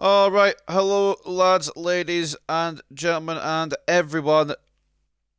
Alright, hello lads, ladies and gentlemen and everyone.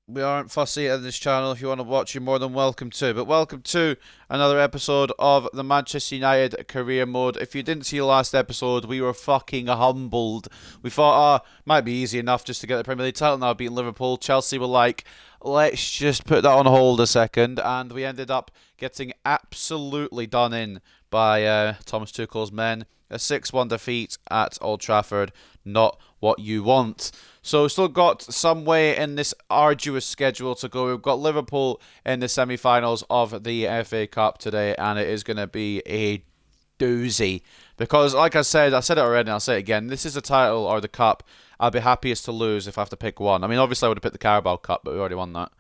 We aren't fussy at this channel. If you want to watch, you're more than welcome to. But welcome to another episode of the Manchester United career mode. If you didn't see the last episode, we were fucking humbled. We thought, might be easy enough just to get the Premier League title now, beating Liverpool. Chelsea were like, let's just put that on hold a second. And we ended up getting absolutely done in by Thomas Tuchel's men. A 6-1 defeat at Old Trafford, not what you want. So we've still got some way in this arduous schedule to go. We've got Liverpool in the semi-finals of the FA Cup today, and it is going to be a doozy. Because, like I said it already and I'll say it again, this is the title or the cup I'll be happiest to lose if I have to pick one. I mean, obviously I would have picked the Carabao Cup, but we already won that.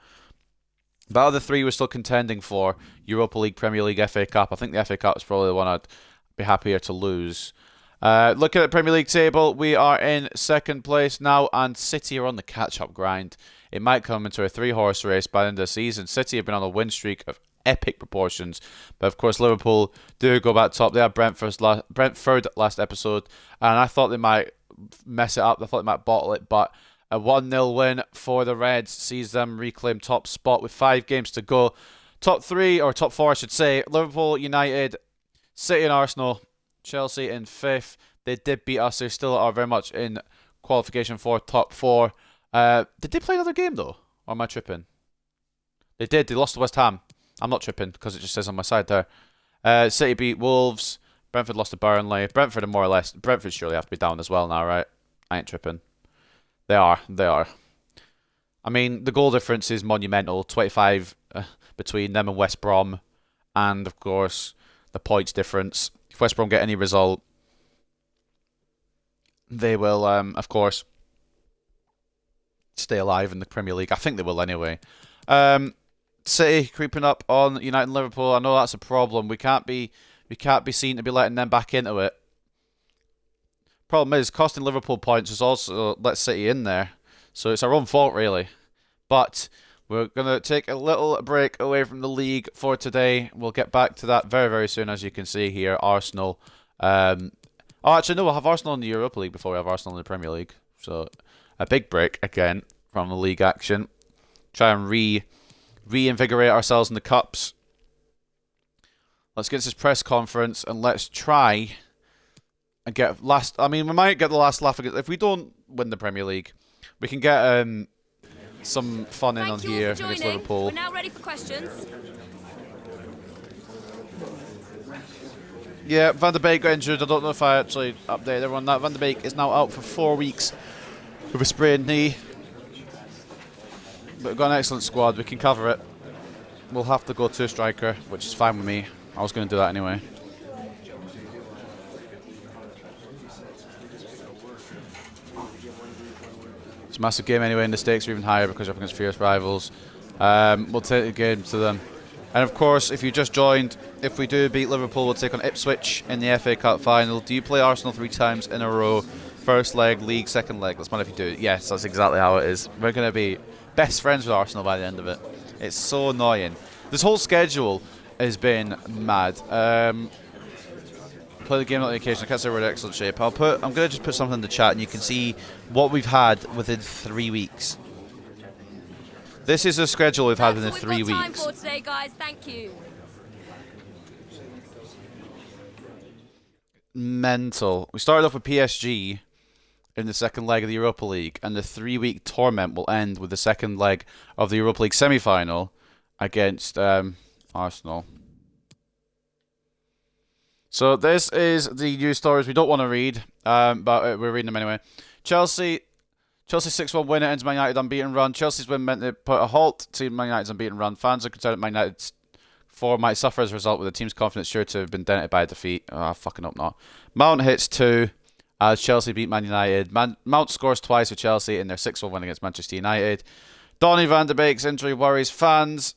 But out of the three we're still contending for, Europa League, Premier League, FA Cup. I think the FA Cup is probably the one I'd be happier to lose. Looking at the Premier League table, we are in second place now, and City are on the catch-up grind. It might come into a three-horse race by the end of the season. City have been on a win streak of epic proportions, but of course Liverpool do go back top. They had Brentford last episode, and I thought they might mess it up. I thought they might bottle it, but a 1-0 win for the Reds sees them reclaim top spot with 5 games to go. Top 3, or top 4 I should say, Liverpool, United, City and Arsenal, Chelsea in 5th. They did beat us. They still are very much in qualification for top 4. Did they play another game though? Or am I tripping? They did. They lost to West Ham. I'm not tripping because it just says on my side there. City beat Wolves. Brentford lost to Burnley. Brentford are more or less... Brentford surely have to be down as well now, right? I ain't tripping. They are. They are. I mean, the goal difference is monumental. 25 between them and West Brom. And, of course, the points difference. If West Brom get any result, they will, of course, stay alive in the Premier League. I think they will anyway. City creeping up on United and Liverpool. I know that's a problem. We can't be seen to be letting them back into it. Problem is, costing Liverpool points is also let City in there, so it's our own fault really. But we're going to take a little break away from the league for today. We'll get back to that very, very soon, as you can see here. Arsenal. Actually, no, we'll have Arsenal in the Europa League before we have Arsenal in the Premier League. So, a big break, again, from the league action. Try and reinvigorate ourselves in the Cups. Let's get this press conference, and let's try and get last... I mean, we might get the last laugh. If we don't win the Premier League, we can get... some fun in on here against Liverpool. We're now ready for questions. Yeah, Van der Beek got injured. I don't know if I actually updated everyone on that. Van der Beek is now out for 4 weeks with a sprained knee. But we've got an excellent squad. We can cover it. We'll have to go to striker, which is fine with me. I was going to do that anyway. It's a massive game anyway, and the stakes are even higher because you're up against fierce rivals. We'll take the game to them. And of course, if you just joined, if we do beat Liverpool, we'll take on Ipswich in the FA Cup final. Do you play Arsenal 3 times in a row? First leg, league, second leg. Let's find if you do. Yes, that's exactly how it is. We're going to be best friends with Arsenal by the end of it. It's so annoying. This whole schedule has been mad. Play the game on the occasion. I can't say we're in excellent shape. I'm going to just put something in the chat and you can see what we've had within 3 weeks. This is the schedule we've had within 3 weeks. That's all we've got time for today, guys. Thank you. Mental. We started off with PSG in the second leg of the Europa League, and the 3-week torment will end with the second leg of the Europa League semi-final against Arsenal. So this is the news stories we don't want to read, but we're reading them anyway. Chelsea 6-1 win ends Man United unbeaten run. Chelsea's win meant they put a halt to Man United's unbeaten run. Fans are concerned that Man United's form might suffer as a result, with the team's confidence sure to have been dented by a defeat. Oh, fucking hope not. Mount hits 2 as Chelsea beat Man United. Mount scores twice for Chelsea in their 6-1 win against Manchester United. Donny van der Beek's injury worries fans.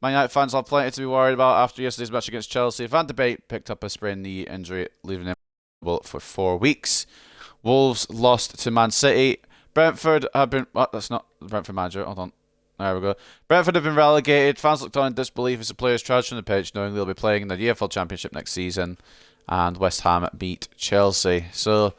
Man United fans have plenty to be worried about after yesterday's match against Chelsea. Van der Beek picked up a sprained knee injury, leaving him for 4 weeks. Wolves lost to Man City. Brentford have been... What? That's not the Brentford manager. Hold on. There we go. Brentford have been relegated. Fans looked on in disbelief as the players trudged from the pitch, knowing they'll be playing in the EFL Championship next season. And West Ham beat Chelsea. So,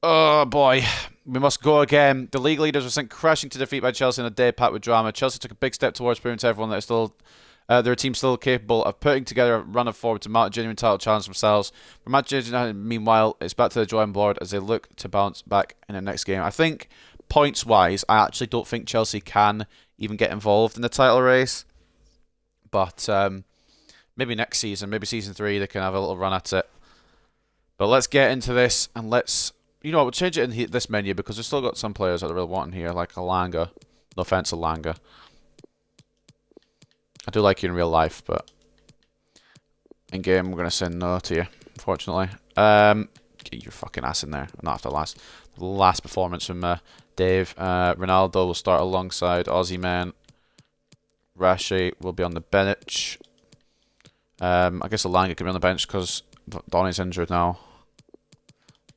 Oh boy, we must go again. The league leaders were sent crashing to defeat by Chelsea in a day packed with drama. Chelsea took a big step towards proving to everyone that their team still capable of putting together a run forward to mount a genuine title challenge themselves. For Manchester United, meanwhile, it's back to the drawing board as they look to bounce back in the next game. I think points-wise, I actually don't think Chelsea can even get involved in the title race. But maybe next season, maybe season 3, they can have a little run at it. But let's get into this and let's. You know what, we'll change it in this menu because we've still got some players that I really want in here, like Alanga. No offense, Alanga. I do like you in real life, but in game, I'm going to say no to you, unfortunately. Get your fucking ass in there. Not after the last performance from Dave. Ronaldo will start alongside Aussie Man. Rashi will be on the bench. I guess Alanga can be on the bench because Donny's injured now.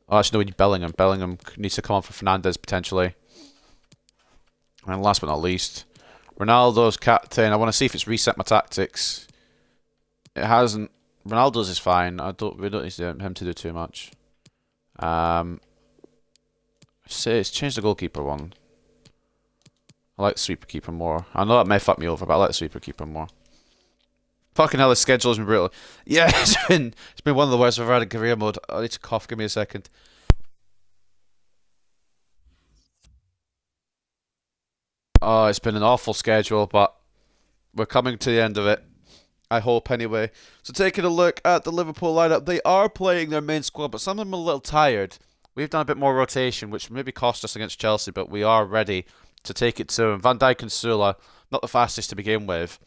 Oh, actually, no, we need Bellingham. Bellingham needs to come on for Fernandes, potentially. And last but not least, Ronaldo's captain. I want to see if it's reset my tactics. It hasn't. Ronaldo's is fine. We don't need him to do too much. It's changed the goalkeeper one. I like the sweeper keeper more. I know that may fuck me over, but I like the sweeper keeper more. Fucking hell, the schedule's been brutal. Yeah, it's been one of the worst I've had in career mode. I need to cough. Give me a second. Oh, it's been an awful schedule, but we're coming to the end of it. I hope, anyway. So taking a look at the Liverpool lineup, they are playing their main squad, but some of them are a little tired. We've done a bit more rotation, which maybe cost us against Chelsea, but we are ready to take it to them. Van Dijk and Sula, not the fastest to begin with.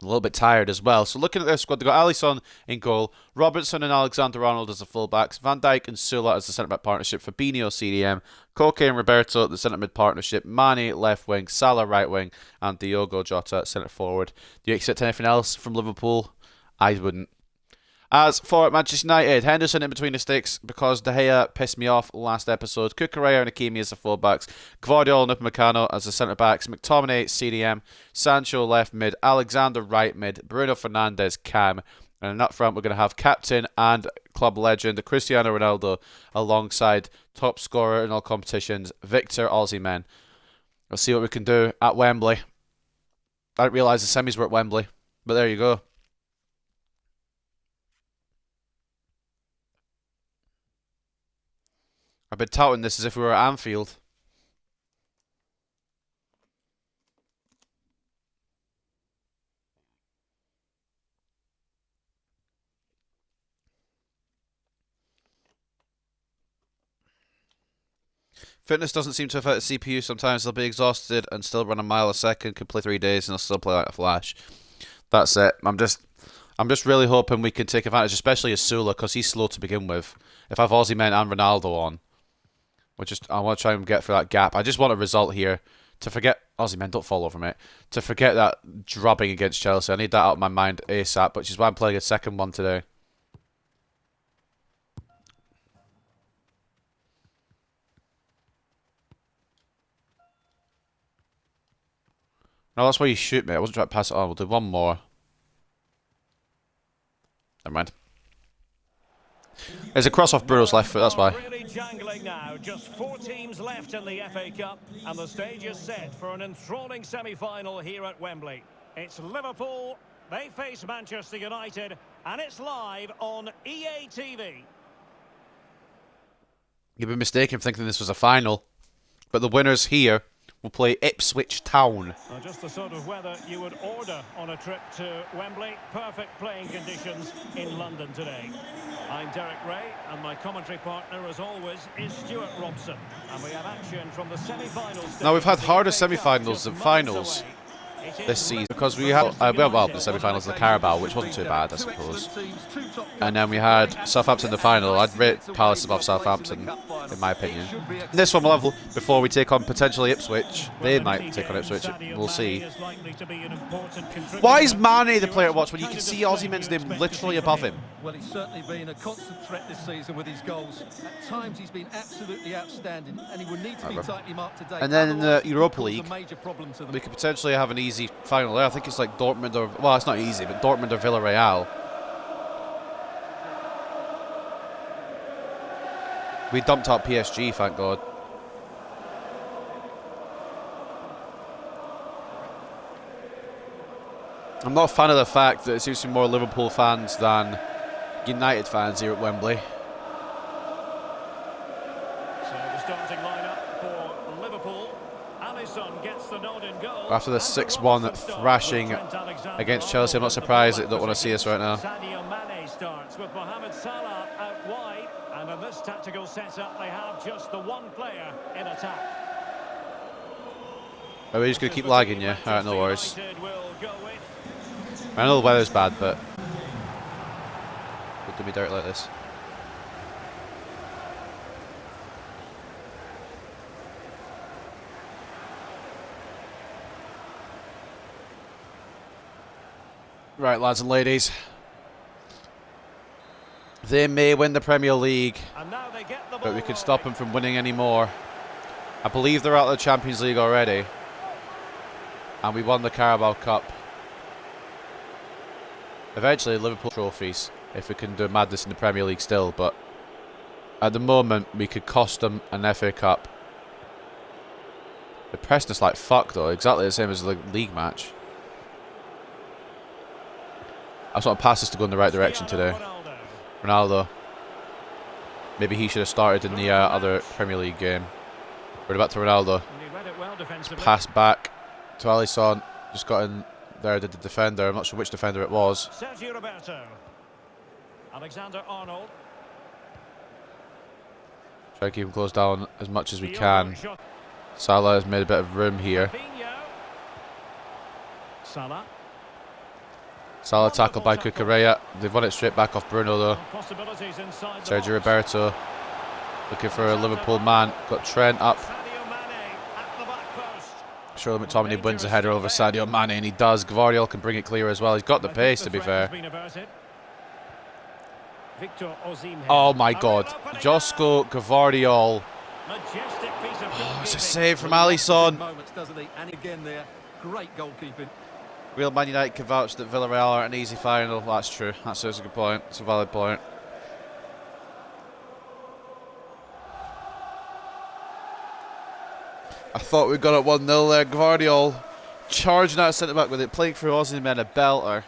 A little bit tired as well. So looking at their squad, they've got Alisson in goal, Robertson and Alexander-Arnold as the fullbacks, Van Dijk and Sula as the centre-back partnership, Fabinho CDM, Koke and Roberto the centre-mid partnership, Mane left wing, Salah right wing, and Diogo Jota centre-forward. Do you expect anything else from Liverpool? I wouldn't. As for Manchester United, Henderson in between the sticks because De Gea pissed me off last episode. Kukurea and Hakimi as the fullbacks. Gvardiol and Upamecano as the centre-backs. McTominay, CDM. Sancho left mid. Alexander right mid. Bruno Fernandes cam. And up front we're going to have captain and club legend Cristiano Ronaldo alongside top scorer in all competitions Victor Osimhen. We'll see what we can do at Wembley. I didn't realise the semis were at Wembley, but there you go. I've been touting this as if we were at Anfield. Fitness doesn't seem to affect the CPU. Sometimes they'll be exhausted and still run a mile a second, can play 3 days and they'll still play like a flash. That's it. I'm just really hoping we can take advantage, especially of Sula, because he's slow to begin with. If I have Osimhen and Ronaldo on, I want to try and get through that gap. I just want a result here. To forget Osimhen, don't fall over, mate. To forget that drubbing against Chelsea. I need that out of my mind ASAP, which is why I'm playing a second one today. No, that's why you shoot me. I wasn't trying to pass it on. We'll do one more. Never mind. There's a cross off Bruno's left foot, that's why. Really jangling now. Just 4 teams left in the FA Cup, and the stage is set for an enthralling semi-final here at Wembley. It's Liverpool, they face Manchester United, and it's live on EA TV. You've been mistaken for thinking this was a final, but the winners here will play Ipswich Town. Well, just the sort of weather you would order on a trip to Wembley. Perfect playing conditions in London today. I'm Derek Ray, and my commentary partner, as always, is Stuart Robson. And we have action from the semi-finals. Now, we've had harder semi-finals than finals this season because we had the semi-finals of the Carabao, which wasn't too bad, I suppose. And then we had Southampton in the final. I'd rate Palace above Southampton, in my opinion. This one will level before we take on potentially Ipswich. They might take on Ipswich. We'll see. Why is Mane the player to watch when you can see Osimhen's name literally above him? Well, he's certainly been a constant threat this season with his goals. At times he's been absolutely outstanding, and he would need to be tightly marked today. And then in the Europa League, we could potentially have an easy final there. I think it's like Dortmund or, well, it's not easy, but Dortmund or Villarreal. We dumped out PSG, thank God. I'm not a fan of the fact that it seems to be more Liverpool fans than United fans here at Wembley. So the starting lineup for Liverpool. Alisson gets the nod in goal. After the 6-1 thrashing against Chelsea, I'm not surprised they don't want to see us right now. Sadio Mane starts with Mohamed Salah out wide, and in this tactical setup they have just the one player in attack. Are we just going to keep lagging, yeah? Alright, no worries. I know the weather's bad, but don't do me dirt like this. Right, lads and ladies. They may win the Premier League, but we could stop them from winning any more. I believe they're out of the Champions League already, and we won the Carabao Cup. Eventually, Liverpool trophies, if we can do madness in the Premier League still, but at the moment, we could cost them an FA Cup. They're pressing us like fuck, though, exactly the same as the league match. I just want passes to go in the right direction today. Ronaldo. Maybe he should have started in the other Premier League game. We're back to Ronaldo. Pass back to Alisson. Just got in there, did the defender. I'm not sure which defender it was. Alexander-Arnold. Try to keep him closed down as much as we can. Salah has made a bit of room here. Salah tackled by Cucurella. They've won it straight back off Bruno though. Sergio Roberto looking for a Liverpool man. Got Trent up. Surely McTominay wins the header over Sadio Mane, and he does. Gvardiol can bring it clear as well. He's got the pace, to be fair. Oh my God. Josko Gvardiol. Oh, it's a save from Alisson. Great goalkeeping. Real Man United can vouch that Villarreal are an easy final. That's true. That's a good point. It's a valid point. I thought we got it 1-0 there. Gvardiol charging out centre back with it, playing through Osimhen, a belter.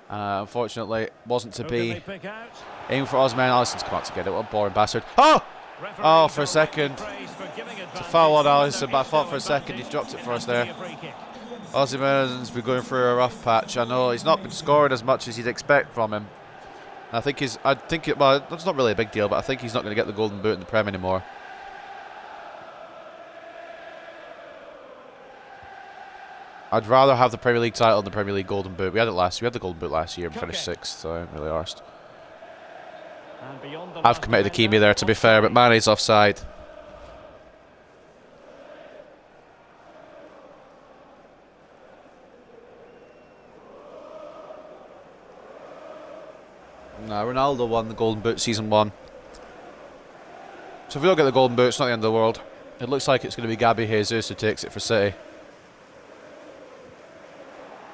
Unfortunately, wasn't to be. Aiming for Osimhen, Alisson's come out to get it. What a boring bastard. Oh! Oh, for a second. It's a foul on Alisson, but I thought for a second he dropped it for us there. Osimhen's been going through a rough patch. I know he's not been scoring as much as you'd expect from him. I think well, that's not really a big deal, but I think he's not going to get the golden boot in the Prem anymore. I'd rather have the Premier League title than the Premier League golden boot. We had the golden boot last year and finished 6th, so I ain't really arsed. I've committed a Kimi there, to be fair, but Mane's offside. Nah, Ronaldo won the golden boot season 1. So if we don't get the golden boot, it's not the end of the world. It looks like it's going to be Gabi Jesus who takes it for City.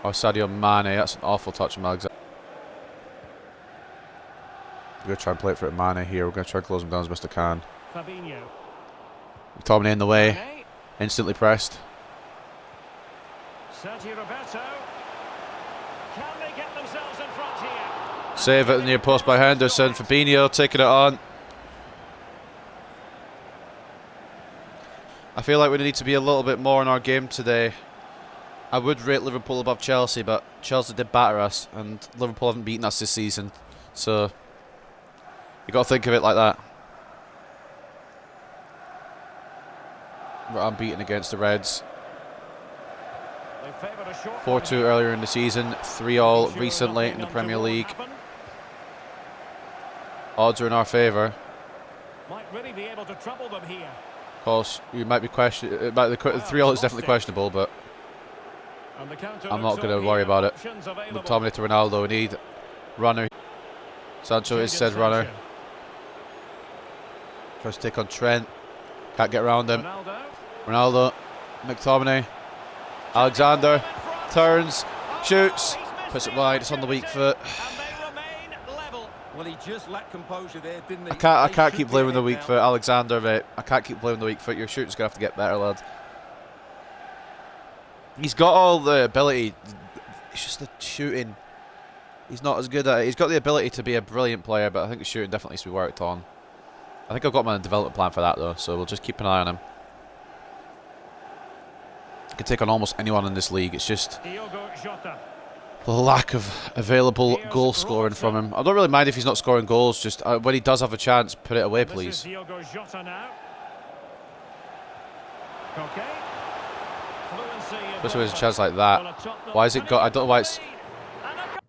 Or Sadio Mane. That's an awful touch from Alexander. We're going to try and play it for Mane here. We're going to try and close him down as best I can. McTominay in the way. Instantly pressed. Sergio Roberto. Can they get themselves in front here? Save it near post by Henderson. Fabinho taking it on. I feel like we need to be a little bit more in our game today. I would rate Liverpool above Chelsea, but Chelsea did batter us, and Liverpool haven't beaten us this season. So you got to think of it like that. We're unbeaten against the Reds. 4-2 earlier in the season, 3-3 recently in the Premier League. Odds are in our favour. Might really be able to trouble them here. Of course, you might be questioning. 3-3 is definitely questionable, but I'm not going to worry about it. McTominay to Ronaldo. We need runner. Sancho is said runner. Tries to take on Trent. Can't get around him. Ronaldo. McTominay. Alexander. Turns. Shoots. Puts it wide. It's on the weak foot. Well, he just lacked composure there, didn't he? I They can't should keep be blaming the ahead weak now. foot, Alexander, mate. I can't keep blaming the weak foot. Your shooting's gonna have to get better, lad. He's got all the ability. It's just the shooting. He's not as good at it. He's got the ability to be a brilliant player, but I think the shooting definitely needs to be worked on. I think I've got my development plan for that, though, so we'll just keep an eye on him. He can take on almost anyone in this league. It's just Diogo Jota. the lack of available goal scoring from him. I don't really mind if he's not scoring goals, just when he does have a chance, put it away, This is please. Diogo Jota now. Okay. Fluency in Especially with a movement. chance like Well, that. a top Why is it got? I don't know why it's. And a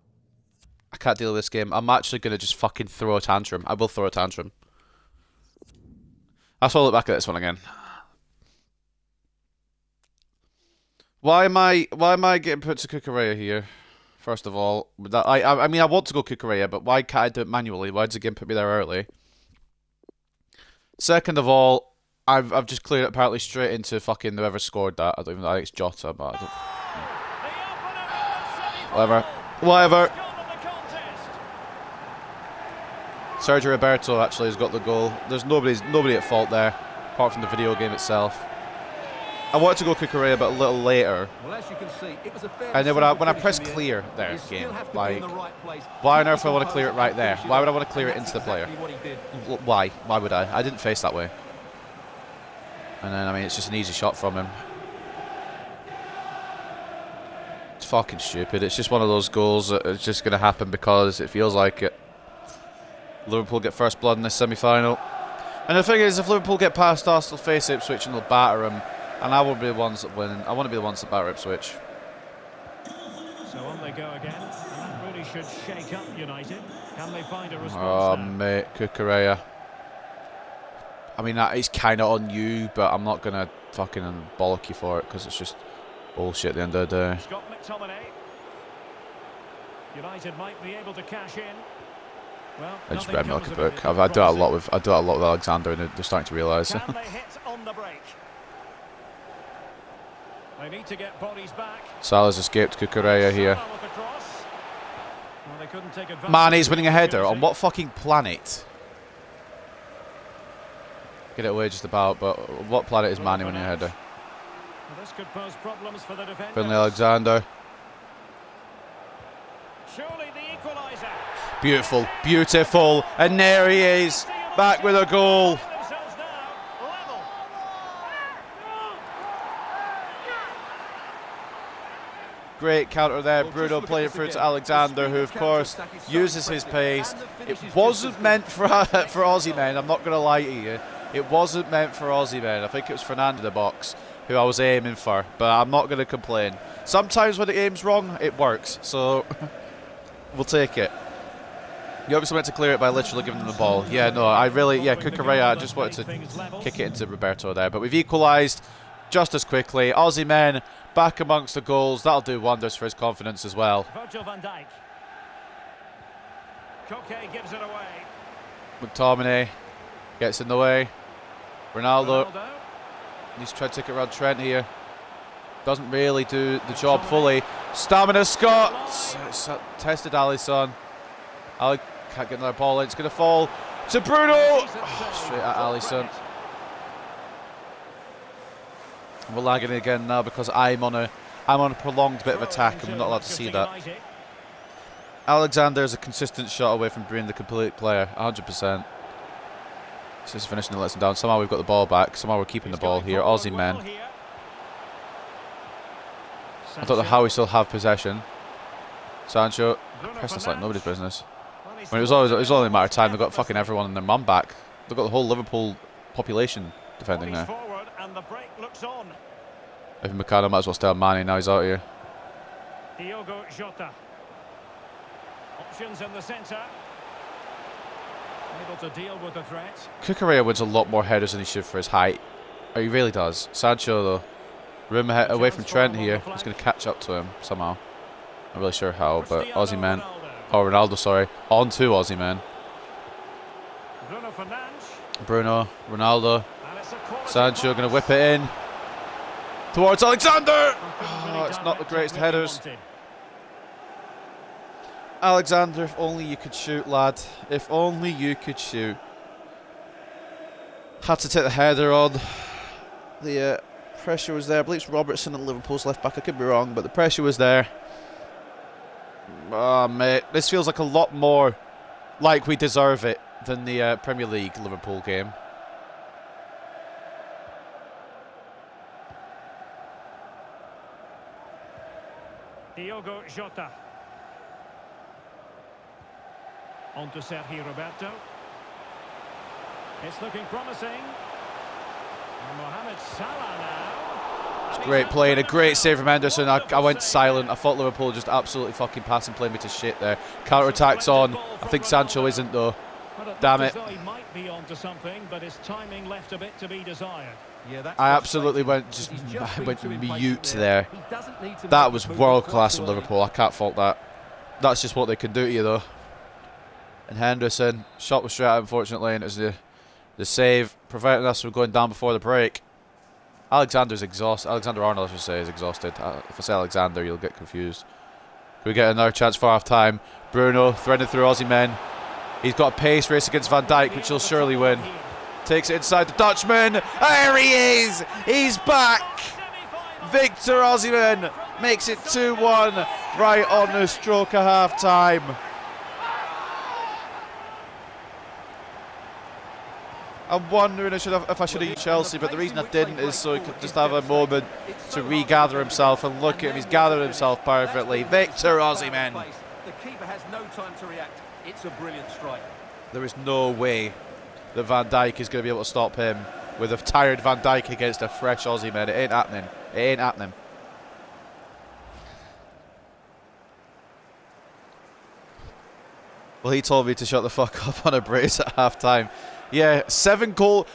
I can't deal with this game. I'm actually going to just fucking throw a tantrum. I will throw a tantrum. I'll look back at this one again. Why am I getting put to Kukureya here? First of all, I mean I want to go Kukureya, but why can't I do it manually? Why does the game put me there early? Second of all, I've just cleared it apparently straight into fucking whoever scored that. I don't even know. I think it's Jota, but I don't. Whatever. Whatever. Sergio Roberto actually has got the goal. There's nobody at fault there, apart from the video game itself. I wanted to go Kukureya, but a little later. Well, as you can see, it was a fairly And then when I simple press finish in the clear end. there, You still game, have to be like, in the right place. why on Keep earth would I want to composure clear it right and there? finish Why would I off. want to clear it And into that's the player? exactly what he did. Why? Why would I? I didn't face that way. And then, I mean, it's just an easy shot from him. It's fucking stupid. It's just one of those goals that is just going to happen because it feels like it. Liverpool get first blood in this semi-final. And the thing is, if Liverpool get past us, they'll face Ipswich and they'll batter them. And I will be the ones that win. I want to be the ones that batter Ipswich. So on they go again, and that really should shake up United. Can they find a Oh, response now? mate, Kukureya. I mean, that is kind of on you, but I'm not going to fucking bollock you for it because it's just bullshit at the end of the day. Scott McTominay. United might be able to cash in. Well, I just nothing read me like comes a of it. book. I do that a lot with Alexander, and they're starting to realise. Can they hit on the break? They need to get bodies back. Salah's escaped Kukureya here. Salah with the cross. Well, they couldn't take advantage Mane's of winning the a header. On opportunity. what fucking planet? Get it away just about, but what planet is Mane winning a header? Well, this could pose problems for the defenders. Finlay Alexander. Surely the equaliser. Beautiful, beautiful. And there he is. Back with a goal. Themselves now level. Great counter there. Bruno playing it through to Alexander, who of course uses his pace. It wasn't meant for Aussie men. I'm not going to lie to you. It wasn't meant for Aussie men. I think it was Fernando in the box who I was aiming for, but I'm not going to complain. Sometimes when it aims wrong, it works. So we'll take it. You obviously meant to clear it by literally giving them the ball. Yeah, no, Kukureya, I just wanted to kick it into Roberto there. But we've equalised just as quickly. Aussie men back amongst the goals. That'll do wonders for his confidence as well. Virgil van Dijk. Koke gives it away. McTominay gets in the way. Ronaldo needs to try to take it around Trent here. Doesn't really do the job fully. Stamina Scott. It's tested Alisson. Ali can't get another ball in. It's going to fall to Bruno. Oh, straight at Alisson. We're lagging again now because I'm on a prolonged bit of attack. I'm not allowed to see that. Alexander is a consistent shot away from being the complete player, 100%. This is finishing and lets him down. Somehow we've got the ball back. Somehow we're keeping the ball here. Aussie men. I don't know how we still have possession. Sancho, press this like nobody's business. When it was only a matter of time. They've got fucking everyone and their mum back. They've got the whole Liverpool population defending there. Forward and the break looks on. Even Mikano might as well stay on Mane. Now he's out here. Diogo Jota. Options in the centre. Able to deal with the threat. Kukureya wins a lot more headers than he should for his height. Oh, he really does. Sancho, though, room away from Trent here. He's going to catch up to him somehow. Not really sure how, but Aussie man. Oh, Ronaldo, sorry. On to Aussie man. Bruno Fernandes. Bruno, Ronaldo. And it's a quality Sancho going to whip it in. Towards Alexander! Oh, it's not the greatest headers. Alexander, if only you could shoot, lad. If only you could shoot. Had to take the header on. The pressure was there. I believe it's Robertson and Liverpool's left back. I could be wrong, but the pressure was there. Oh, mate. This feels like a lot more like we deserve it than the Premier League Liverpool game. Diogo Jota. On to Sergio Roberto. It's looking promising. And Mohamed Salah now. It's great play and a great save from Henderson. I went silent. I thought Liverpool just absolutely fucking pass and play me to shit there. Counter-attack's on. I think Sancho isn't though. Damn it. He might be onto something, but his timing left a bit to be desired. Yeah, that's I absolutely went mute there. That was world class from Liverpool. I can't fault that. That's just what they can do to you though. And Henderson, shot was straight out unfortunately, and it was the save, preventing us from going down before the break. Alexander's exhausted. Alexander-Arnold, I should say, is exhausted. If I say Alexander, you'll get confused. We get another chance for half time. Bruno threading through Aussie men. He's got a pace race against Van Dijk, which he'll surely win. Takes it inside the Dutchman. There he is! He's back! Victor Osimhen makes it 2-1 right on the stroke of half time. I'm wondering if I should have used Chelsea, but the reason I didn't is so he could just have a moment to regather himself, and look at him, he's gathered himself perfectly. Victor Osimhen. The keeper has no time to react. It's a brilliant strike. There is no way that Van Dijk is going to be able to stop him with a tired Van Dijk against a fresh Osimhen. It ain't happening. It ain't happening. Well, he told me to shut the fuck up on a brace at half time. Yeah, 7 goals.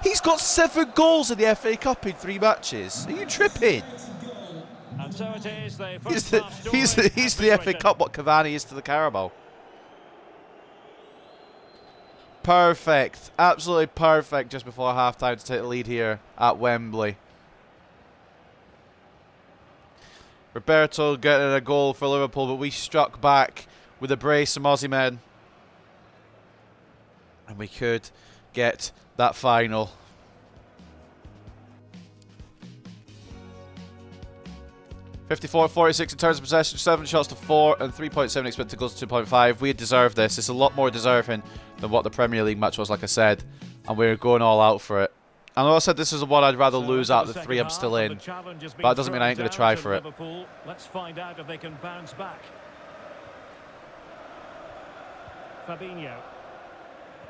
He's got 7 goals in the FA Cup in 3 matches. Are you tripping? And so it is. He's the FA Cup what Cavani is to the Carabao. Perfect. Absolutely perfect just before half time to take the lead here at Wembley. Roberto getting a goal for Liverpool, but we struck back with a brace from Aussie men. And we could get that final. (54-46) in terms of possession, 7 shots to 4 and 3.7 expected goals to 2.5. We deserve this. It's a lot more deserving than what the Premier League match was, like I said, and we're going all out for it. I know I said this is the one I'd rather lose out of the 3 I'm still in, but that doesn't mean I ain't going to try for it. Let's find out if they can bounce back. Fabinho.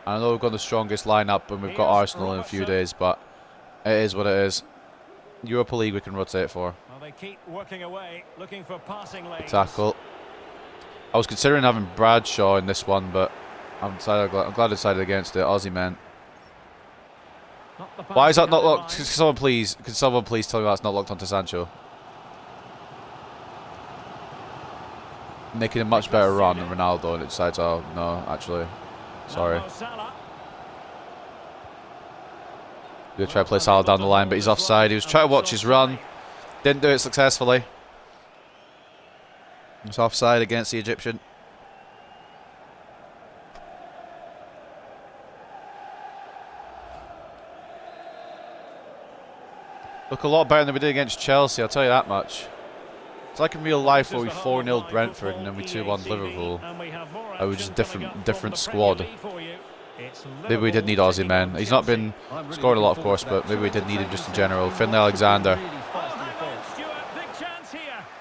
I know we've got the strongest lineup and we've got Arsenal in a few days, but it is what it is. Europa League we can rotate for. Well, they keep working away, looking for passing lanes. Tackle. I was considering having Bradshaw in this one, but I'm glad I decided against it. Aussie man. Why is that not locked? Can someone please tell me that's not locked onto Sancho? Making a much better run than Ronaldo, and it decides, oh no, actually, sorry. Gonna try to play Salah down the line, but he's offside. He was trying to watch his run, didn't do it successfully. He's offside against the Egyptian. Look a lot better than we did against Chelsea, I'll tell you that much. It's like in real life where we 4-0'd Brentford and then we 2-1 Liverpool. It was just a different squad. Maybe we did need Aussie men. He's not been scored a lot, of course, but maybe we did need him just in general. Finlay Alexander.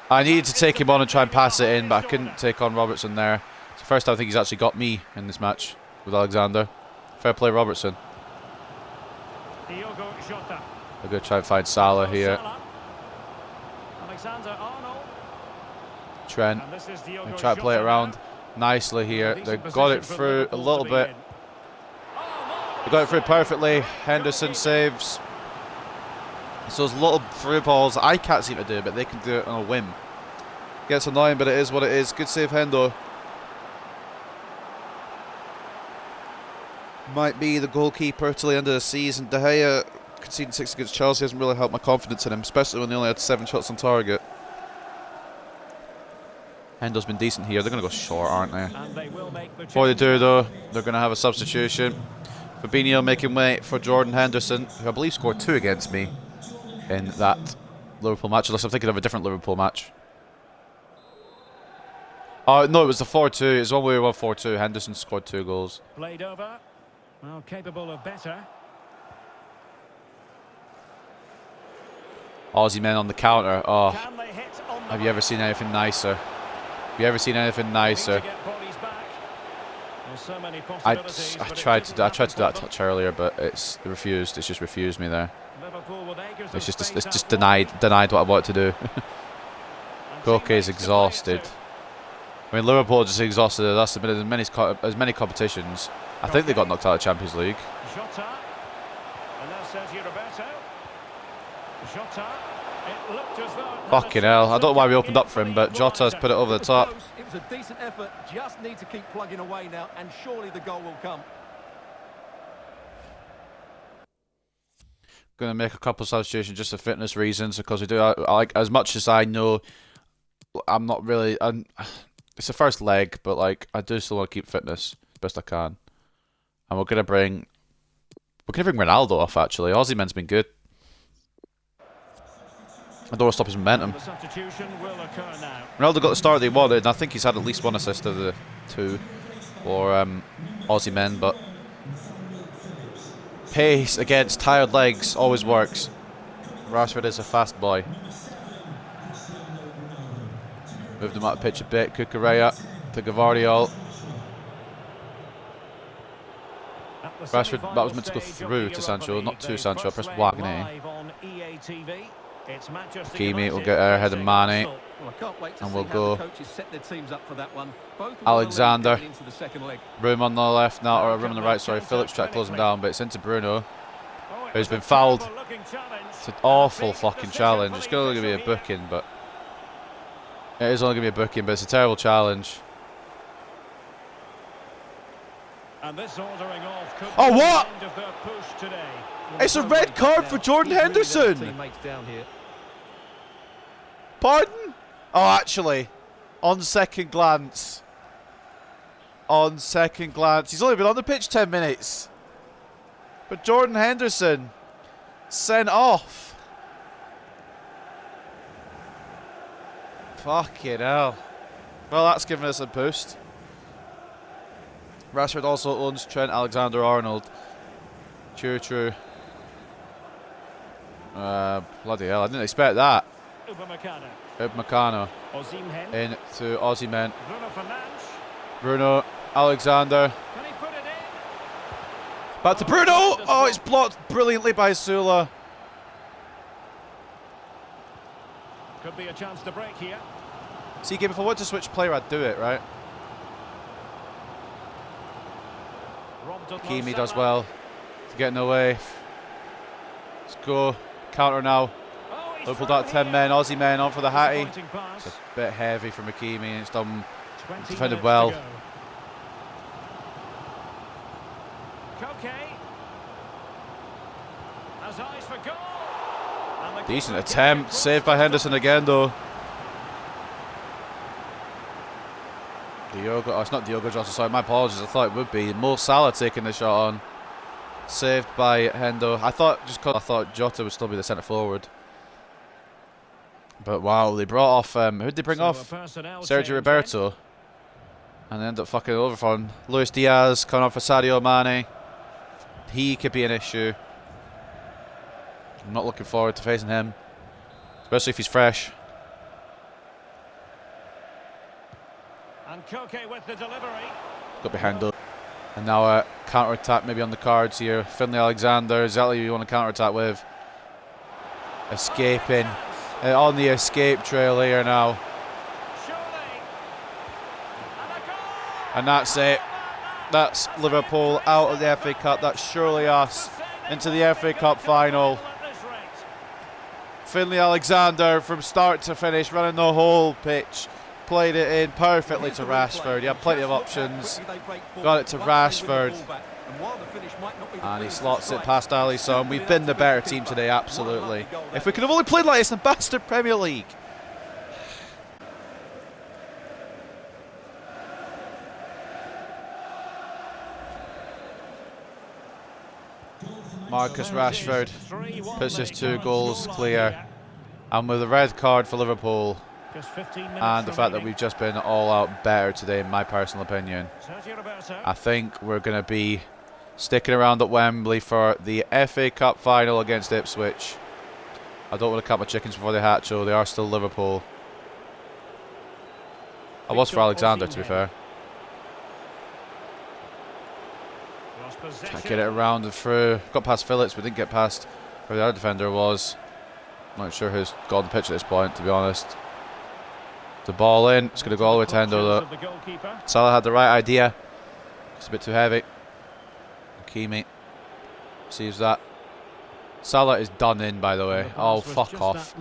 I needed to take him on and try and pass it in, but I couldn't take on Robertson there. It's the first time I think he's actually got me in this match with Alexander. Fair play, Robertson. I'm going to try and find Salah here. Trent. And try to play it around nicely here. They got it through a little bit. They got it through perfectly. Henderson saves. So those little through balls I can't seem to do, but they can do it on a whim. Gets annoying, but it is what it is. Good save, Hendo. Might be the goalkeeper till the end of the season. De Gea conceding 6 against Chelsea hasn't really helped my confidence in him, especially when they only had 7 shots on target. Hendo's been decent here. They're going to go short, aren't they? And they will make the Before they change. do, though, they're going to have a substitution. Fabinho making way for Jordan Henderson, who I believe scored 2 against me in that Liverpool match. Unless I'm thinking of a different Liverpool match. Oh, no, it was the 4-2. It was one where we won 4-2. Henderson scored 2 goals. Played over. Well, capable of better. Aussie men on the counter. Oh, Can they hit on the have you ever seen anything nicer? Have you ever seen anything Need nicer? to get bodies back. There's so many I possibilities, but it tried to didn't do that happen for touch earlier, but it refused. It's just refused me there. them. Liverpool with acres of It's just space out denied what I wanted to do. wide. And Koke teammates is to play it exhausted. to. I mean, Liverpool just exhausted us. They've been in as many competitions. I think they got knocked out of Champions League. Jota. And now Sergio Roberto. Jota. It looked as though it had a Fucking hell. I chance don't know why of we opened getting up for him, in but the Jota's equaliser. put it over the It was top. close, it was a decent effort. Just need to keep plugging away now, and surely the goal will come. Going to make a couple of substitutions just for fitness reasons, because we do. Like, as much as I know, I'm not really. It's the first leg, but like I do still want to keep fitness as best I can. And we're gonna bring Ronaldo off. Actually, Aussie man's been good. I don't want to stop his momentum. The substitution will occur now. Ronaldo got the start that he wanted, and I think he's had at least 1 assist of the 2 for Aussie men, but pace against tired legs always works. Rashford is a fast boy. Moved him out of pitch a bit. Kukureya to Gavardiol. At the Rashford, semi-final that was meant to go stage of through the to Sancho, Europa not League. to They Sancho. I first pressed leg whack, live on EA TV. It's Manchester Hakimi will United get ahead of facing Mane. Arsenal. Well, I can't wait to And see we'll how go the coaches set their teams up for that one. Both will Alexander. going into the second leg. Room on the left now, or room on the right, sorry. Phillips tried to close him down, but it's into Bruno. Oh, it Who's was been a fouled. terrible-looking challenge. It's an And a awful big fucking decision challenge. for It's the going to be a official here. booking, but it is only going to be a booking, but it's a terrible challenge. And this ordering off could Oh, be what? the end of their push today. It's a red card for Jordan Henderson. Teammates down here. Pardon? Oh, actually, on second glance. He's only been on the pitch 10 minutes. But Jordan Henderson sent off. Fucking hell. Well, that's given us a boost. Rashford also owns Trent Alexander-Arnold. True. Bloody hell, I didn't expect that. Upamecano Osimhen. into Aussie men. Bruno Fernandes. Bruno, Alexander. Can he put it in? Back to Bruno! Oh, it's blocked brilliantly by Sula. Could be a chance to break here. See, Gabe, if I wanted to switch player, I'd do it, right? Robbed of Hakimi Mo does Salah. well to get in the way. Let's go. Counter now. Oh, he's Liverpool through got 10 here. men. Aussie men on for the Hattie. Disappointing pass. It's a bit heavy from Hakimi, and it's done. 20 defended minutes well. to go. Koke. Has eyes for goal. And the Decent keeper attempt. gets Saved by Henderson again, though. Diogo. Oh, it's not Diogo Jota. Sorry, my apologies. I thought it would be. Mo Salah taking the shot on. Saved by Hendo. I thought Jota would still be the centre forward. But wow, they brought off. Who'd they bring So a off? personnel Sergio change Roberto. And they end up fucking over from Luis Diaz coming on for Sadio Mane. He could be an issue. I'm not looking forward to facing him, especially if he's fresh. then. And Koke with the delivery. Got behind up. And now a counter attack maybe on the cards here. Finlay Alexander, exactly who you want to counter attack with. Escaping. On the escape trail here now. Surely. And a goal. And that's it. That's Liverpool out of the FA Cup. That's surely us into the FA Cup final. At this rate. Finlay Alexander from start to finish running the whole pitch. Played it in perfectly to Rashford. He had plenty of options. Got it to Rashford. And he slots it past Alisson. We've been the better team today, absolutely. If we could have only played like this in the bastard Premier League. Marcus Rashford puts his 2 goals clear. And with a red card for Liverpool, and the fact that we've just been all out better today, in my personal opinion, I think we're going to be sticking around at Wembley for the FA Cup final against Ipswich. I don't want to count my chickens before they hatch, though. They are still Liverpool. I was for Alexander, to be fair. Try to get it around and through. Got past Phillips, but didn't get past where the other defender was. Not sure who's got on the pitch at this point, to be honest. The ball in. It's going to go all the way to Hendo, though. Salah had the right idea. It's a bit too heavy. Hakimi sees that. Salah is done in, by the way. Oh, fuck off.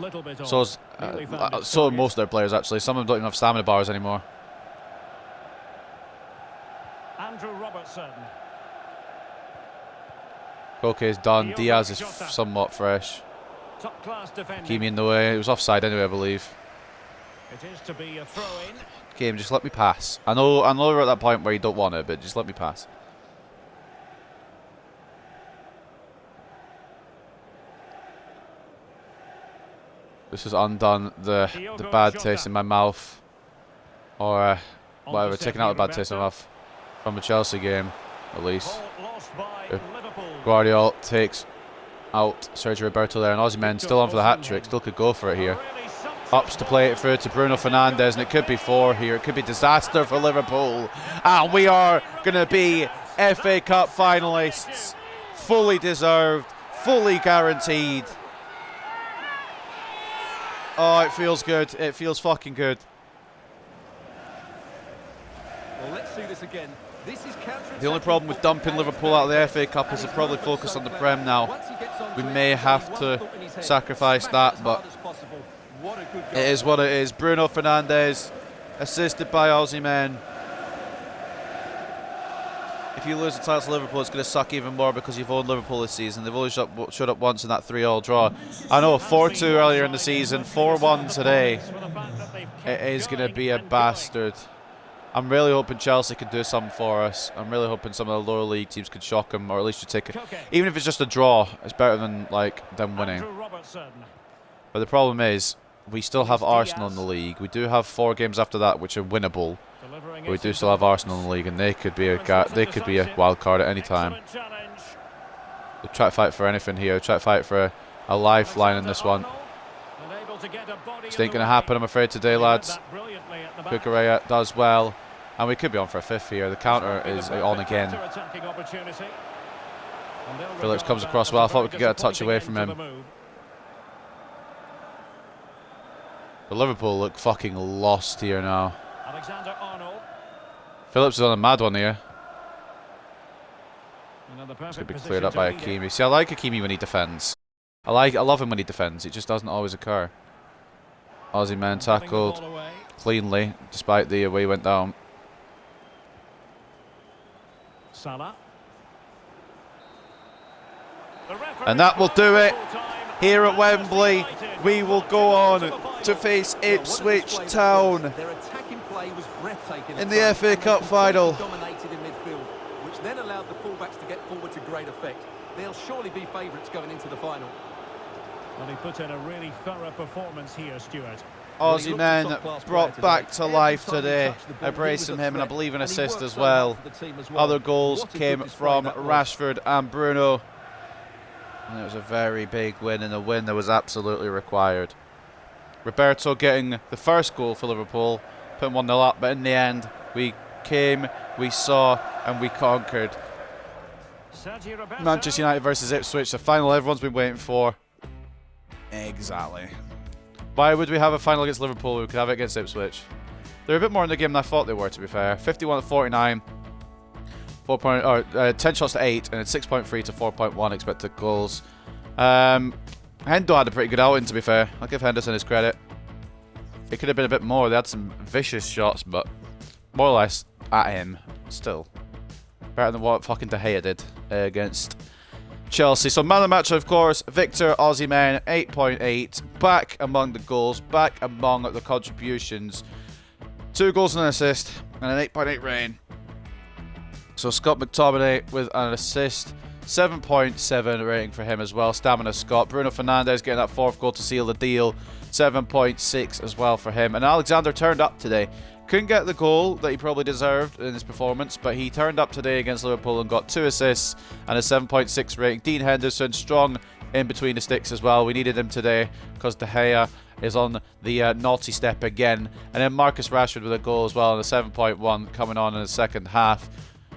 So are most of their players, actually. Some of them don't even have stamina bars anymore. Andrew Robertson. Koke is done. Diaz is somewhat fresh. Top class defending. Hakimi in the way. It was offside anyway, I believe. It is to be a throw-in. Game, just let me pass. I know we're at that point where you don't want it, but just let me pass. This has undone the bad taste in my mouth, or whatever, taking out the bad taste in my mouth from the Chelsea game, at least. Guardiola takes out Sergio Roberto there, and Osimhen still on for the hat-trick, still could go for it here. Ups to play it through to Bruno Fernandes, and it could be 4 here. It could be disaster for Liverpool. And we are going to be FA Cup finalists. Fully deserved, fully guaranteed. Oh, it feels good. It feels fucking good. Well, let's see this again. The only problem with dumping Liverpool out of the FA Cup is to probably focus on the Prem now. We may have to sacrifice that, but it is what it is. Bruno Fernandes, assisted by Osimhen. If you lose the title to Liverpool, it's going to suck even more because you've owned Liverpool this season. They've only showed up once in that 3-3 draw. I know, 4-2 earlier in the season, 4-1 today. It is going to be a bastard. I'm really hoping Chelsea could do something for us. I'm really hoping some of the lower league teams could shock them, or at least take it. Even if it's just a draw, it's better than them winning. But the problem is, we still have Arsenal in the league. We do have 4 games after that which are winnable. But we do still have Arsenal in the league, and they could be a wild card at any time. They'll try to fight for anything here. They'll try to fight for a lifeline in this one. It ain't going to happen, I'm afraid, today, lads. Kukureya does well, and we could be on for a 5th here. The counter is on again. Phillips comes across well. I thought we could get a touch away from him. But Liverpool look fucking lost here now. Phillips is on a mad one here. It's going to be cleared up by Hakimi. See, I like Hakimi when he defends. I love him when he defends. It just doesn't always occur. Osimhen tackled cleanly, despite the way he went down. Salah. And that will do it. Here at Wembley, we will go on to face Ipswich Town in the FA Cup final. Dominated in midfield, which then allowed the fullbacks to get forward to great effect. They'll surely be favourites going into the final. Well, he put in a really thorough performance here, Stuart. Osimhen brought back to life today, embracing him, and I believe an assist as well. Other goals came from Rashford and Bruno. And it was a very big win, and a win that was absolutely required. Roberto getting the first goal for Liverpool, putting 1-0 up, but in the end, we came, we saw, and we conquered. Manchester United versus Ipswich, the final everyone's been waiting for. Exactly. Why would we have a final against Liverpool? We could have it against Ipswich. They're a bit more in the game than I thought they were, to be fair. 51-49. 10 shots to 8, and it's 6.3 to 4.1 expected goals. Hendo had a pretty good outing, to be fair. I'll give Henderson his credit. It could have been a bit more. They had some vicious shots, but more or less at him. Still. Better than what fucking De Gea did against Chelsea. So man of the match, of course, Victor Osimhen, 8.8. Back among the goals, back among the contributions. 2 goals and an assist, and an 8.8 rating. So Scott McTominay with an assist, 7.7 rating for him as well. Stamina Scott. Bruno Fernandes getting that 4th goal to seal the deal. 7.6 as well for him. And Alexander turned up today. Couldn't get the goal that he probably deserved in his performance, but he turned up today against Liverpool and got 2 assists and a 7.6 rating. Dean Henderson, strong in between the sticks as well. We needed him today because De Gea is on the naughty step again. And then Marcus Rashford with a goal as well, and a 7.1 coming on in the second half.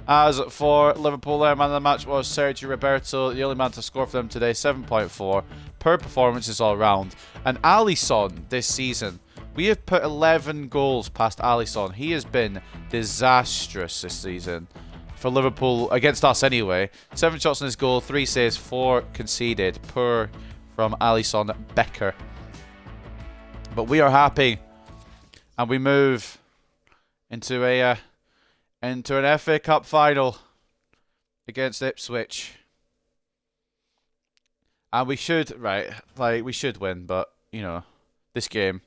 As for Liverpool, their man of the match was Sergio Roberto, the only man to score for them today, 7.4. Per performances all round. And Alisson this season, we have put 11 goals past Alisson. He has been disastrous this season for Liverpool, against us anyway. 7 shots on his goal, 3 saves, 4 conceded. Poor from Alisson Becker. But we are happy, and we move into an FA Cup final against Ipswich. And we should, we should win, but, you know, this game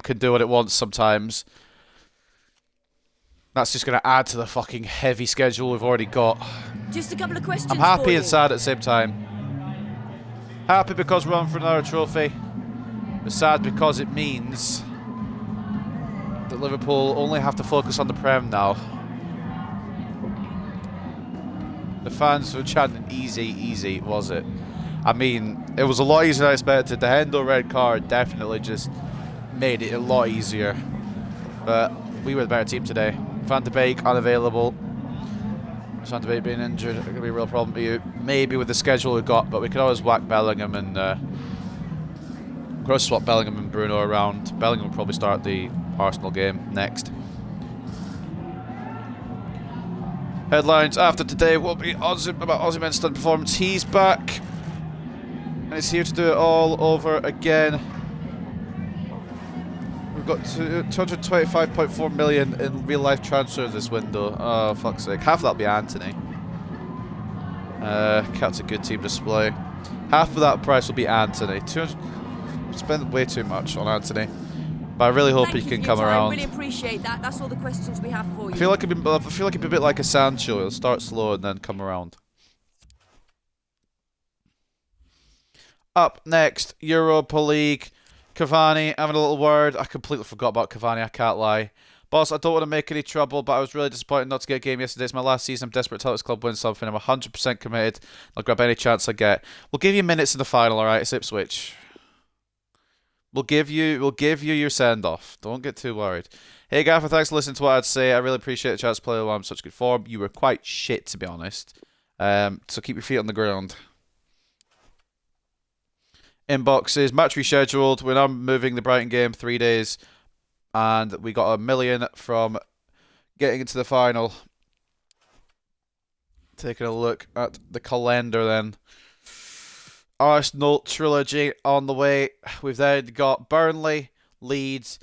can do what it wants sometimes. That's just going to add to the fucking heavy schedule we've already got. Just a couple of questions. I'm happy and sad at the same time. Happy because we're on for another trophy. But sad because it means that Liverpool only have to focus on the Prem now. The fans were chanting easy, easy, was it? I mean, it was a lot easier than I expected. The Hendo red card definitely just made it a lot easier. But we were the better team today. Van de Beek unavailable. Van de Beek being injured, it's going to be a real problem for you. Maybe with the schedule we've got, but we could always whack Bellingham and cross swap Bellingham and Bruno around. Bellingham will probably start the Arsenal game next. Headlines after today will be about Osimhen's stud performance. He's back, and he's here to do it all over again. We've got 225.4 million in real life transfers this window. Oh, fuck's sake. Half of that'll be Anthony. Cat's a good team display. Half of that price will be Anthony. Spend way too much on Anthony. But I really hope he can come around. I really appreciate that. That's all the questions we have for you. I feel like it'd be a bit like a Sancho. It'll start slow and then come around. Up next, Europa League. Cavani, having a little word. I completely forgot about Cavani, I can't lie. Boss, I don't want to make any trouble, but I was really disappointed not to get a game yesterday. It's my last season. I'm desperate to help this club win something. I'm 100% committed. I'll grab any chance I get. We'll give you minutes in the final, alright? It's Ipswich. We'll give you your send-off. Don't get too worried. Hey, Gaffer, thanks for listening to what I had to say. I really appreciate the chance to play while I'm in such good form. You were quite shit, to be honest. So keep your feet on the ground. Inboxes, match rescheduled. We're now moving the Brighton game 3 days. And we got 1 million from getting into the final. Taking a look at the calendar then. Arsenal trilogy on the way. We've then got Burnley, Leeds,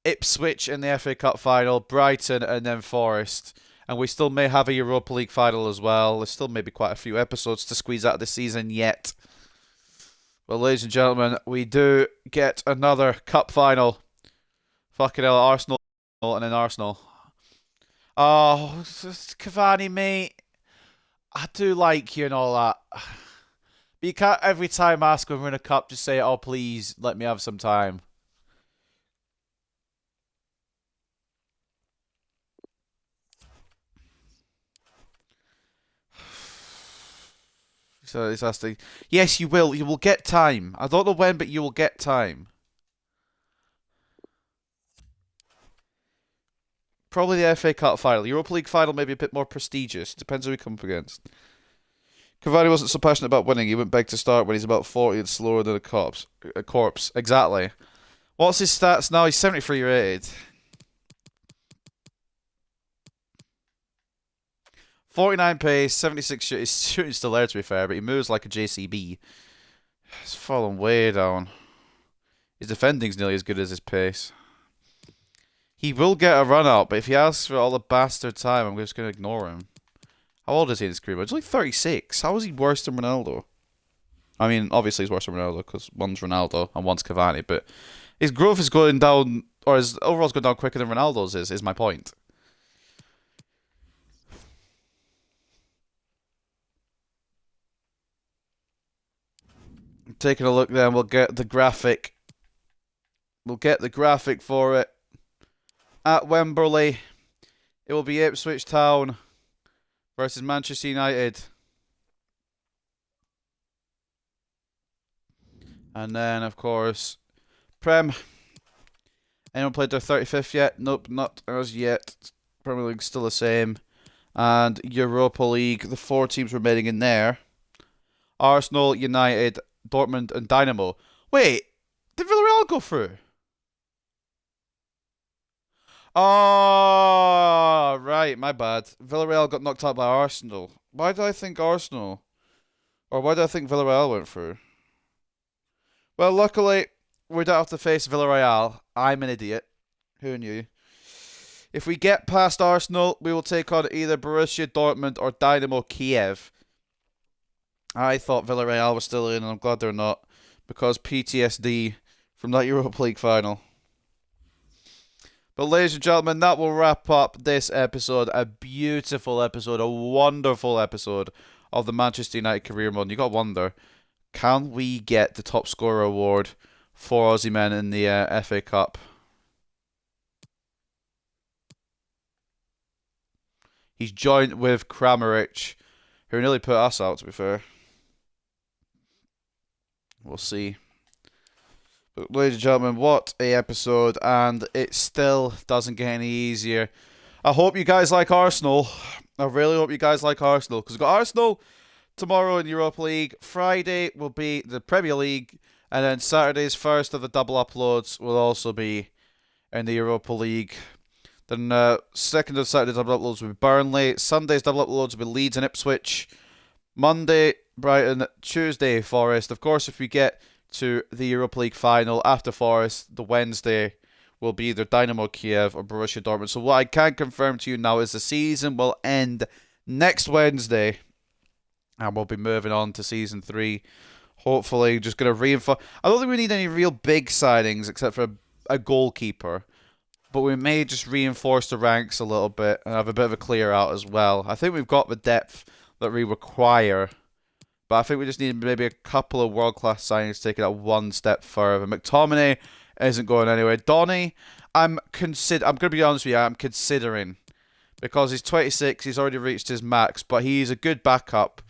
Ipswich in the FA Cup final, Brighton, and then Forest. And we still may have a Europa League final as well. There's still maybe quite a few episodes to squeeze out of the season yet. Well, ladies and gentlemen, we do get another cup final. Fucking hell, Arsenal and then Arsenal. Oh, Cavani, mate. I do like you and all that. But you can't every time ask when we're in a cup, just say, oh, please, let me have some time. So it's asking, yes, you will. You will get time. I don't know when, but you will get time. Probably the FA Cup final. Europa League final may be a bit more prestigious. Depends who we come up against. Cavani wasn't so passionate about winning. He went big to start when he's about 40 and slower than a corpse. Exactly. What's his stats now? He's 73 rated. 49 pace, 76 shoot. His shooting's still there, to be fair, but he moves like a JCB. He's fallen way down. His defending's nearly as good as his pace. He will get a run out, but if he asks for all the bastard time, I'm just going to ignore him. How old is he in his career? He's like 36. How is he worse than Ronaldo? I mean, obviously he's worse than Ronaldo because one's Ronaldo and one's Cavani, but his growth is going down, or his overall's going down quicker than Ronaldo's is my point. Taking a look then, we'll get the graphic. We'll get the graphic for it. At Wembley, it will be Ipswich Town versus Manchester United. And then, of course, Prem. Anyone played their 35th yet? Nope, not as yet. Premier League's still the same. And Europa League, the 4 teams remaining in there. Arsenal, United, Dortmund, and Dynamo. Wait, did Villarreal go through? Oh, right, my bad. Villarreal got knocked out by Arsenal. Why did I think Arsenal? Or why did I think Villarreal went through? Well, luckily, we don't have to face Villarreal. I'm an idiot. Who knew? If we get past Arsenal, we will take on either Borussia Dortmund or Dynamo Kiev. I thought Villarreal was still in, and I'm glad they're not, because PTSD from that Europa League final. But ladies and gentlemen, that will wrap up this episode. A beautiful episode, a wonderful episode of the Manchester United career mode. You got to wonder, can we get the top scorer award for Aussie men in the FA Cup? He's joined with Kramaric, who nearly put us out, to be fair. We'll see. But ladies and gentlemen, what a episode, and it still doesn't get any easier. I hope you guys like Arsenal. I really hope you guys like Arsenal, because we've got Arsenal tomorrow in the Europa League. Friday will be the Premier League, and then Saturday's first of the double uploads will also be in the Europa League. Then second of Saturday's double uploads will be Burnley. Sunday's double uploads will be Leeds and Ipswich. Monday, Brighton. Tuesday, Forest. Of course, if we get to the Europa League final after Forest, the Wednesday will be either Dynamo Kiev or Borussia Dortmund. So what I can confirm to you now is the season will end next Wednesday, and we'll be moving on to season 3. Hopefully, just going to reinforce. I don't think we need any real big signings except for a goalkeeper, but we may just reinforce the ranks a little bit and have a bit of a clear out as well. I think we've got the depth that we require, but I think we just need maybe a couple of world-class signings to take it out one step further. McTominay isn't going anywhere. Donny, I'm going to be honest with you, I'm considering, because he's 26, he's already reached his max, but he's a good backup.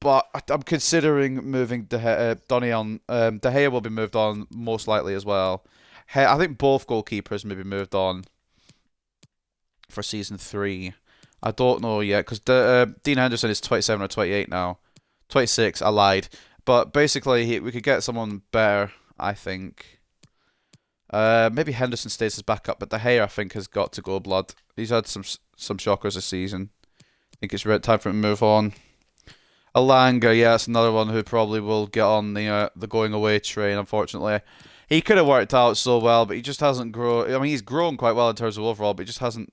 But I'm considering moving Donny on. De Gea will be moved on most likely as well. I think both goalkeepers may be moved on for season 3. I don't know yet, because Dean Henderson is 27 or 28 now. 26, I lied. But basically, we could get someone better, I think. Maybe Henderson stays as backup, but De Gea, I think, has got to go blood. He's had some shockers this season. I think it's time for him to move on. Alanga, yeah, that's another one who probably will get on the going away train, unfortunately. He could have worked out so well, but he just hasn't grown. I mean, he's grown quite well in terms of overall, but he just hasn't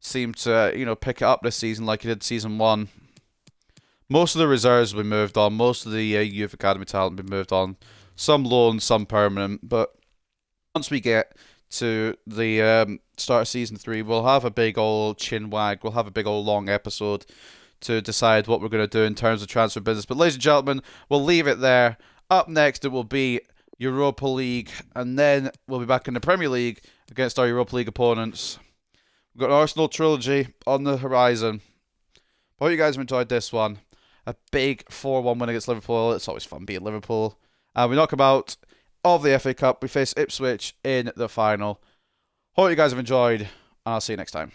seemed to, pick it up this season like he did season 1. Most of the reserves will be moved on. Most of the youth academy talent will be moved on. Some loans, some permanent. But once we get to the start of season 3, we'll have a big old chin wag. We'll have a big old long episode to decide what we're going to do in terms of transfer business. But ladies and gentlemen, we'll leave it there. Up next, it will be Europa League, and then we'll be back in the Premier League against our Europa League opponents. We've got an Arsenal trilogy on the horizon. Hope you guys have enjoyed this one. A big 4-1 win against Liverpool. It's always fun beating Liverpool. And we knock about of the FA Cup. We face Ipswich in the final. Hope you guys have enjoyed, and I'll see you next time.